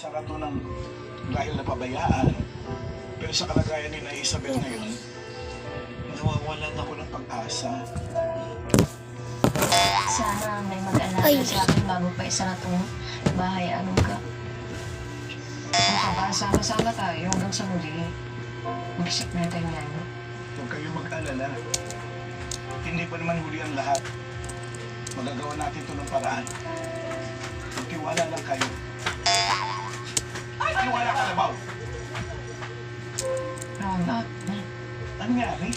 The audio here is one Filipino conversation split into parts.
Sara to ng dahil napabayaan. Pero sa kalagayan ni na Isabel ngayon, nawawalan ako ng pag-asa. Sana may mag-alaga sa akin bago pa isa na itong bahay. Anong ka? Kung ka ba, sama-sama tayo hanggang sa muli. Mag-isip natin yan. Huwag kayong mag-alala. Hindi pa naman huli ang lahat. Magagawa natin ito ng paraan. Magtiwala lang kayo. Ay, tiwala ka na ba? Ronald, Ano nangyari?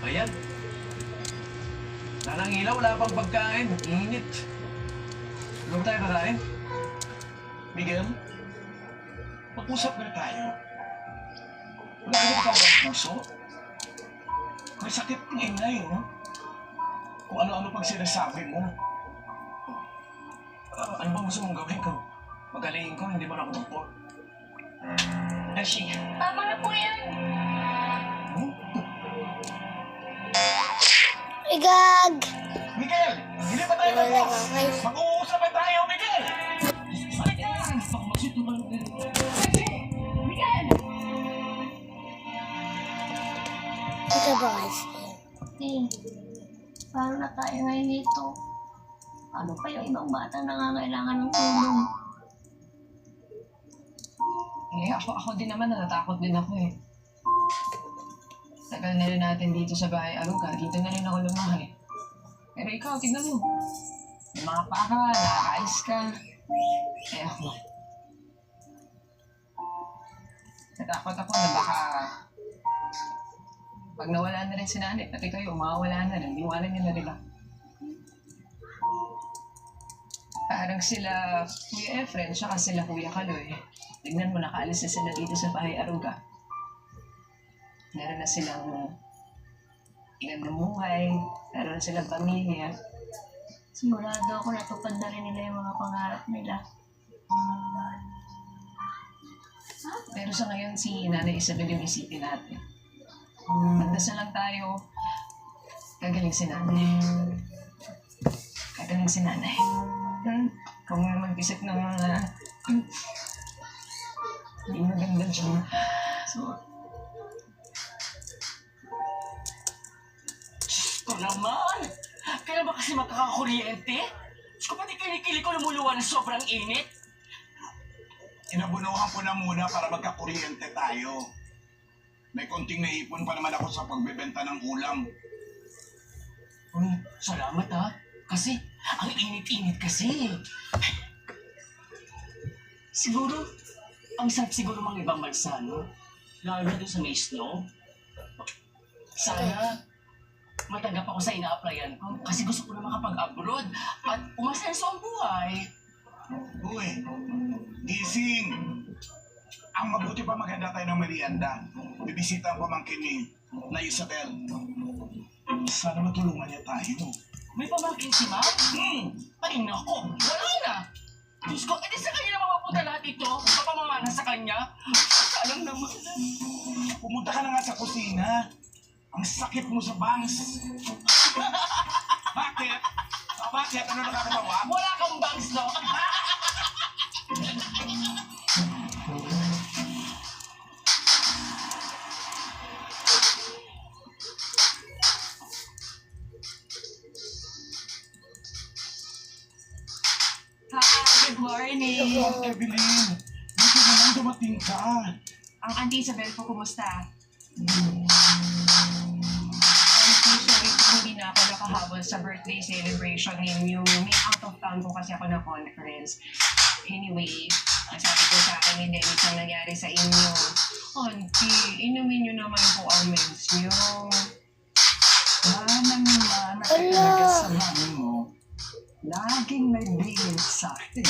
Ayan. Nanangilaw, wala pang pagkain. Init. Huwag tayo kakain. Miguel, mag-usap na tayo. Wala ka ba ang puso? May sakit ng inay, oh. Kung ano-ano pag sinasabi mo. Ano ba gusto mong gawin ko? Magaling ko, hindi mo na ako doktor. Ashi. Tama na po yan. Igag! Miguel, hindi pa tayo tapos. Mag-uusap pa tayo, Miguel! Balik ka! Gusto ko magsituman. Miguel! Ito ba guys? Paano na tayo ngayon dito? Ano pa yung ibang bata nangangailangan ng tulong? Ako din naman, natatakot din ako eh. Tagal na rin natin dito sa bahay Aruga, dito na rin ako lumaki. Pero ikaw, tignan mo. May mga paka, nakakaalis ka. Eh ako. Natakot ako na baka pag nawala na rin si nanay, pati kayo, mawawala na rin, iwanan niyo na rin ako. Parang sila Kuya Efren, saka sila Kuya Kaloy. Tignan mo, nakaalis na sila dito sa bahay Aruga. Meron na silang igandang buhay, meron na silang pamilya. Sigurado ako natupad na rin nila yung mga pangarap nila. Pero sa ngayon, si Nanay Isabel yung isipin natin. Magdasal lang tayo. Gagaling si Nanay. Gagaling si Nanay. Kung may mag-isip ng mga hindi maganda siya. So, Ito naman! Kailan ba kasi magkakakuryente? Diyos ko, pati kilikili ko lumuluwa na sobrang init. Inabunuhan ko na muna para magkakuryente tayo. May konting naipon pa naman ako sa pagbebenta ng ulam. Uy, salamat ha. Kasi, ang init-init kasi. Siguro, ang sarap siguro mga ibang bansa, no? Lalo na doon sa may snow. Sana, matanggap ako sa ina-applyan ko kasi gusto ko na makapag-abroad at umasenso ang buhay. Uy, gising! Ang mabuti pa maganda tayo ng merienda. Bibisita ang pamangkin ni na Isabel. Sana matulungan niya tayo. May pamangkin si Ma'am? Ay nako, wala na. Diyos ko, edi sa kanya na mapapunta lahat ito. Papamamana sa kanya. Alam naman. Pumunta ka na nga sa kusina. Ang sakit mo sa bangs. Bakit? Bakit? Ano nakakatawa? Wala kang bangs, no? hi, good morning! Oh, Evelyn! Buti naman dumating ka. Ang Auntie Isabel ko, kumusta? Thank you, sorry po hindi na ako nakahabol sa birthday celebration ninyo. May out of town po kasi ako na conference. Anyway, ang sabi ko sa akin ni Dennis ang nangyari sa inyo. Auntie, inumin nyo naman po ang meds nyo. Manang mana ka talaga sa mami mo. Laging may bilin sa akin.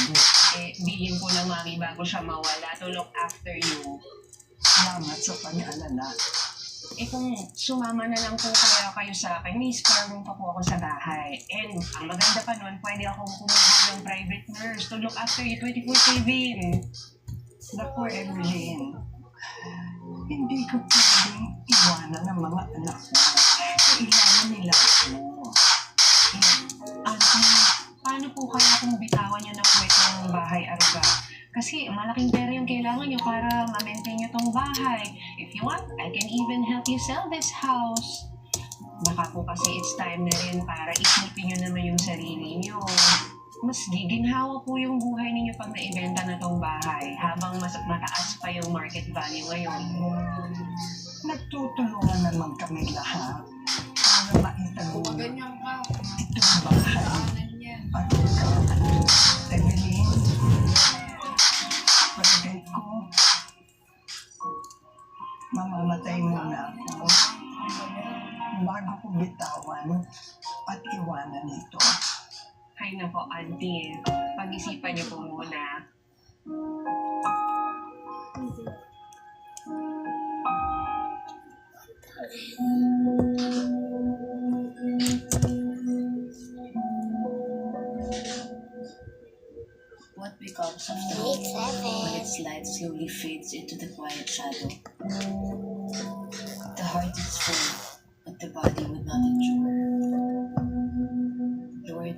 Eh, bilhin ko ng mami bago siya mawala to look after you. Salamat sa pag-alala. Eh kung sumama na lang po kayo sa akin, may spare room pa po ako sa bahay. And ang maganda pa nun, pwede akong kumuha ng private nurse to look after you 24/7. Naku, Evelyn. Hindi ko pwedeng iwanan ang mga anak ko. Kailangan nila ako. Auntie, paano po kaya kung bitawan niyo na po itong bahay aruga. Kasi malaking pera yung kailangan nyo para ma-maintain nyo tong bahay. If you want, I can even help you sell this house. Baka po kasi it's time na rin para isipin nyo naman yung sarili nyo. Mas giginhawa po yung buhay ninyo pag naibenta na tong bahay habang mas mataas pa yung market value ngayon. Nagtutulungan naman kami lahat para maitago itong bahay. At Evelyn, palagay ko, mamamatay muna ako bago ko bitawan at iwanan ito. Ay nako, auntie. Pag-isipan niyo po muna. What becomes of the 6, when 7. its light slowly fades into the quiet shadow? The heart is full, but the body would not endure. Lord,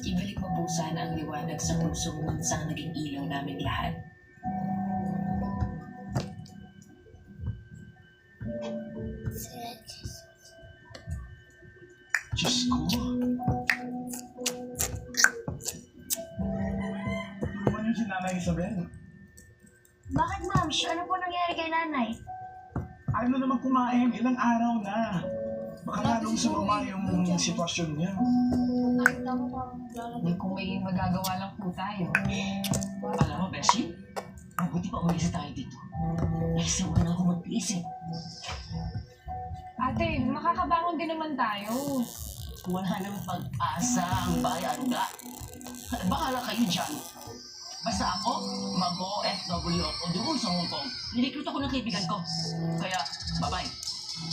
ibalik mo po sana ang liwanag sa pusong mansang naging ilaw naming lahat. Diyos ko. Tulungan niyo si Nanay Isabel. Bakit, ma'am? Ano po nangyari kay nanay? Ayaw na naman kumain. Ilang araw na. Baka lalong sumama yung sitwasyon niya. Kung may magagawa lang po tayo. Alam mo, Beshi, mabuti pa umalis tayo dito. Nagsawa na ako mag-isip. Ate, makakabangon din naman tayo. Wala nang pag-asa ang bayan ka. Bahala kayo dyan. Basta ako, mag-OFW ako doon sa Hong Kong. Nilikot ako ng kaibigan ko. Kaya, bye-bye.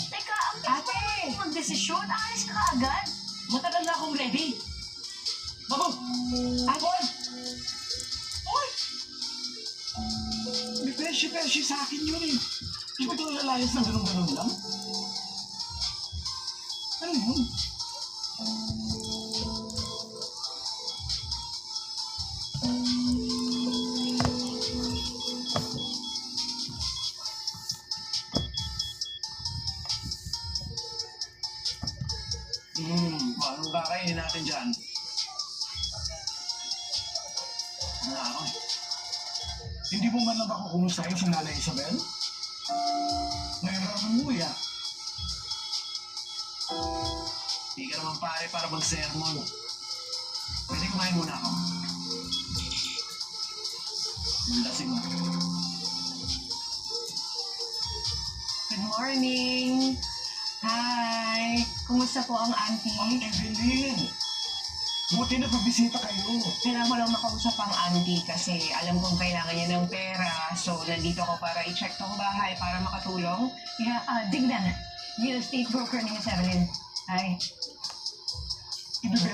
Teka, ate! Magdesisyon? Aalis ka agad? Matagal na akong ready. Bago! Boy! Boy! May beshi sa akin yun eh. Di ba ito lalayas ng ganun-ganun lang? Ano yun? Anong kakainin natin dyan? Ano? Hindi mo man lang ba kukumustahin si Nanay Isabel? Ngayon ka naman umuwi ah. Hindi ka naman pare para mag-sermon. Pwede kumain muna ako. Lasing mo. Good morning! Hi! Kumusta po ang auntie? Evelyn! Buti na pagbisita kayo. Kailangan ko lang makausap ang auntie kasi alam kong kailangan niya ng pera. So, nandito ako para i-check tong bahay para makatulong. Kaya, Dignan, real estate broker ni Miss Evelyn. Hi. Ibibenta